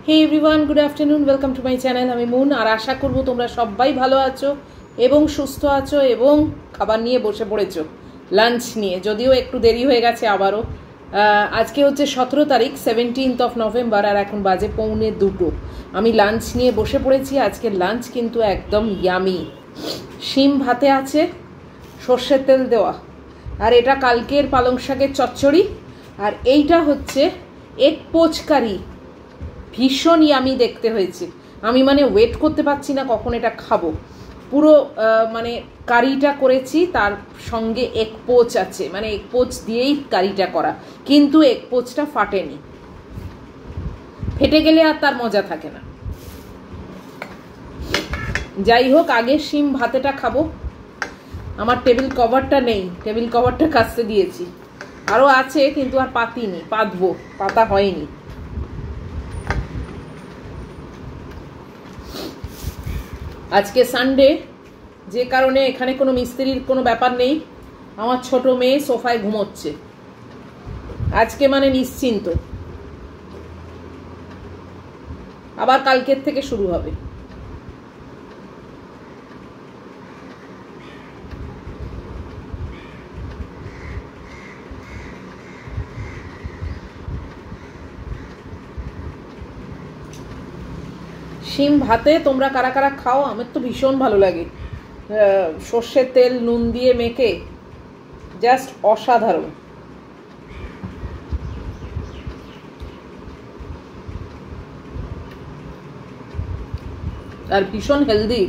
Hey everyone, good afternoon, welcome to my channel. আমি মুন, আর আশা করব তোমরা সবাই ভালো আছো এবং সুস্থ আছো এবং খাবার নিয়ে বসে পড়েছো, লাঞ্চ নিয়ে। যদিও একটু দেরি হয়ে গেছে আবারও। আজকে হচ্ছে 17 তারিখ, 17th of November, আর এখন বাজে 1:45। আমি লাঞ্চ নিয়ে বসে পড়েছি। আজকের লাঞ্চ কিন্তু একদম ইয়ামি। শিম ভাতে আছে, সর্ষের তেল দেওয়া, আর এটা কালকের পালং শাকের চচ্চড়ি, আর এইটা হচ্ছে এগ পোচ কারি। ভীষণ ইয়ামি দেখতে হয়েছে। আমি ওয়েট করতে পারছি না কখন এটা খাবো। পুরো কারিটা করেছি, তার সঙ্গে এগ পোচ আছে, এগ পোচ দিয়েই কারিটা করা, কিন্তু এগ পোচটা ফাটেনি। ফেটে গেলে আর তার মজা থাকে না। যাই হোক, আগে শিম ভাতেটা খাবো। আমার টেবিল কভারটা নেই, টেবিল কভারটা কাচতে দিয়েছি। আরও আছে কিন্তু আর পাতিনি, পাতবো, পাতা হয়নি। আজকে সানডে, যে কারণে এখানে কোনো মিস্ত্রির কোনো ব্যাপার নেই। আমার ছোট মেয়ে সোফায় ঘুমোচ্ছে আজকে, নিশ্চিন্ত। আবার কালকের থেকে শুরু হবে। শিম ভাতে তোমরা কারা কারা খাও? আমার তো ভীষণ ভালো লাগে। সর্ষের তেল নুন দিয়ে মেখে জাস্ট অসাধারণ। আর ভীষণ হেলদি।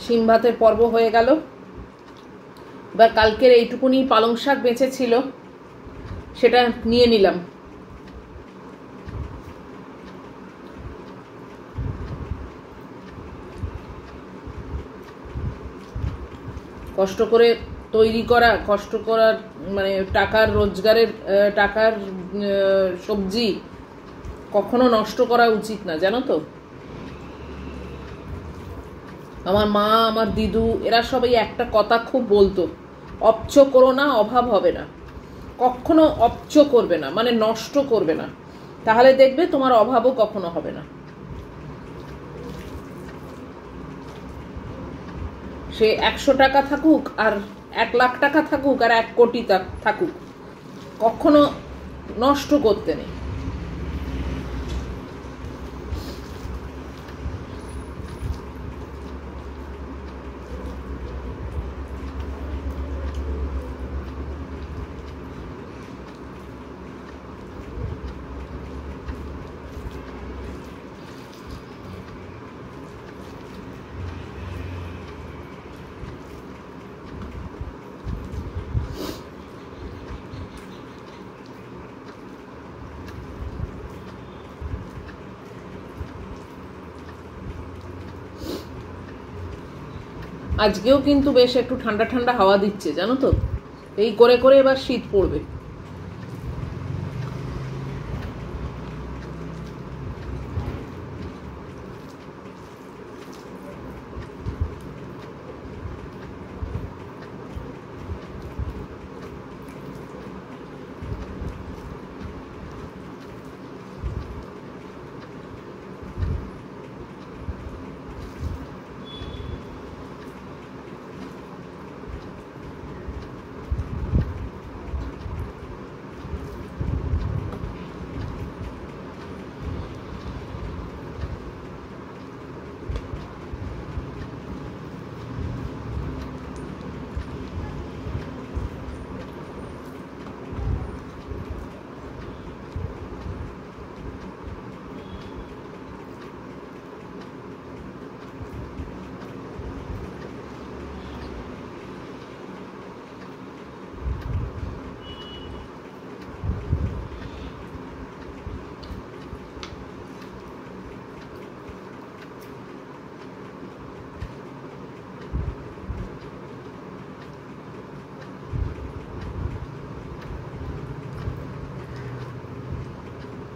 শিম ভাতের পর্ব হয়ে গেল। এবার কালকের এইটুকুনি পালং শাক বেঁচে ছিল, সেটা নিয়ে নিলাম। কষ্ট করে তৈরি করা, কষ্ট করার টাকার রোজগারের টাকার সবজি কখনো নষ্ট করা উচিত না, জানো তো। আমার মা, আমার দিদু, এরা সবাই একটা কথা খুব বলতো, অপচ করো না, অভাব হবে না। কখনো অপচ করবে না, নষ্ট করবে না, তাহলে দেখবে তোমার অভাবও কখনো হবে না। সে 100 টাকা থাকুক, আর 1 লাখ টাকা থাকুক, আর 1 কোটি থাকুক, কখনো নষ্ট করতে নেই। আজকেও কিন্তু বেশ একটু ঠান্ডা ঠান্ডা হাওয়া দিচ্ছে, জানো তো। এই করে করে এবার শীত পড়বে।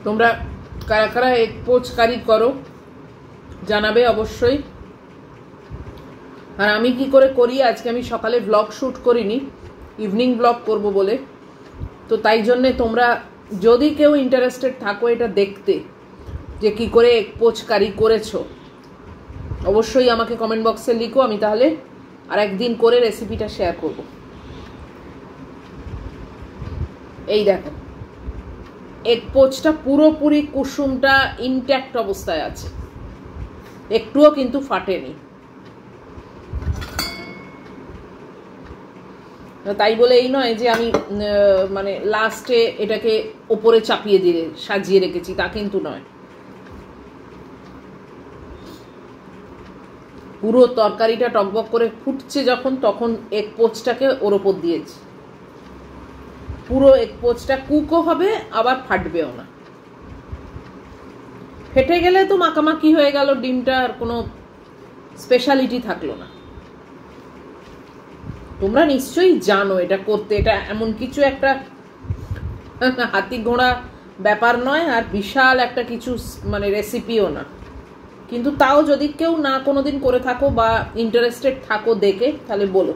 তোমরা কারা কারা এগ পোচ কারি করো জানাবে অবশ্যই। আর আমি কি করে করি, আজকে আমি সকালে ব্লগ শ্যুট করিনি, ইভিনিং ব্লগ করব বলে, তো তাই জন্যে তোমরা যদি কেউ ইন্টারেস্টেড থাকো এটা দেখতে যে কি করে এগ পোচ কারি করেছো, অবশ্যই আমাকে কমেন্ট বক্সে লিখো, আমি তাহলে আর একদিন করে রেসিপিটা শেয়ার করব। এই দেখো এগ পোচটা পুরোপুরি কুসুমটা ইনট্যাক্ট অবস্থায় আছে, একটুও কিন্তু ফাটেনি। তাই বলে এই নয় যে আমি মানে লাস্টে এটাকে ওপরে চাপিয়ে দিয়ে সাজিয়ে রেখেছি, তা কিন্তু নয়। পুরো তরকারিটা টকবক করে ফুটছে যখন, তখন এগ পোচটাকে ওর ওপর দিয়েছি। পুরো এগ পোচটা কুকও হবে আবার ফাটবেও না। ফেটে গেলে তো মাখামাখি হয়ে গেল, ডিমটা আর কোনো স্পেশালিটি থাকলো না। তোমরা নিশ্চয়ই জানো এটা করতে, এটা এমন কিছু একটা হাতি ঘোড়া ব্যাপার নয়, আর বিশাল একটা কিছু মানে রেসিপিও না, কিন্তু তাও যদি কেউ না কোনোদিন করে থাকো বা ইন্টারেস্টেড থাকো দেখে, তাহলে বলো।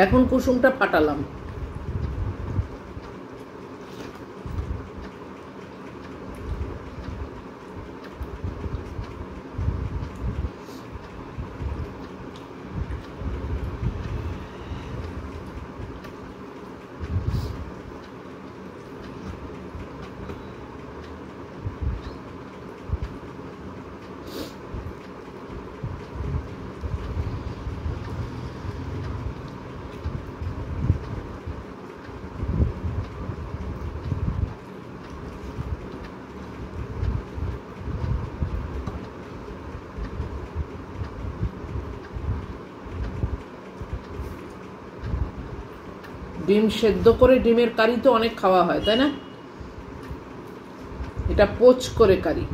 এখন কুসুমটা ফাটালাম। ডিম সেদ্ধ করে ডিমের কারি তো অনেক খাওয়া হয়, তাই না? এটা পোচ করে কারি।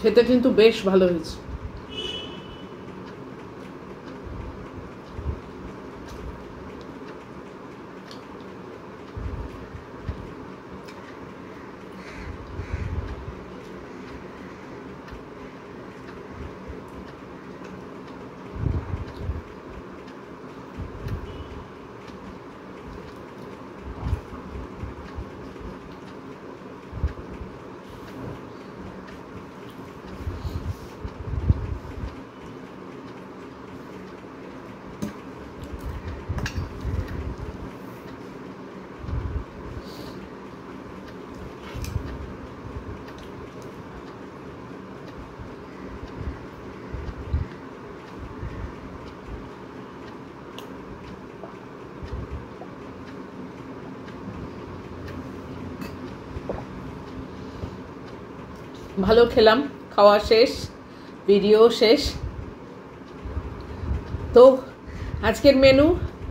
খেতে কিন্তু বেশ ভালো হয়েছে। ভালো খেলাম, খাওয়া শেষ, ভিডিও শেষ। তো আজকের মেনু,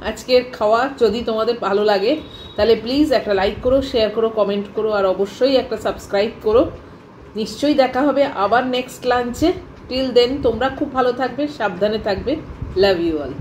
আজকের খাওয়া যদি তোমাদের ভালো লাগে তাহলে প্লিজ একটা লাইক করো, শেয়ার করো, কমেন্ট করো, আর অবশ্যই একটা সাবস্ক্রাইব করো। নিশ্চয়ই দেখা হবে আবার নেক্সট লাঞ্চে। টিল দেন তোমরা খুব ভালো থাকবে, সাবধানে থাকবে। Love you all.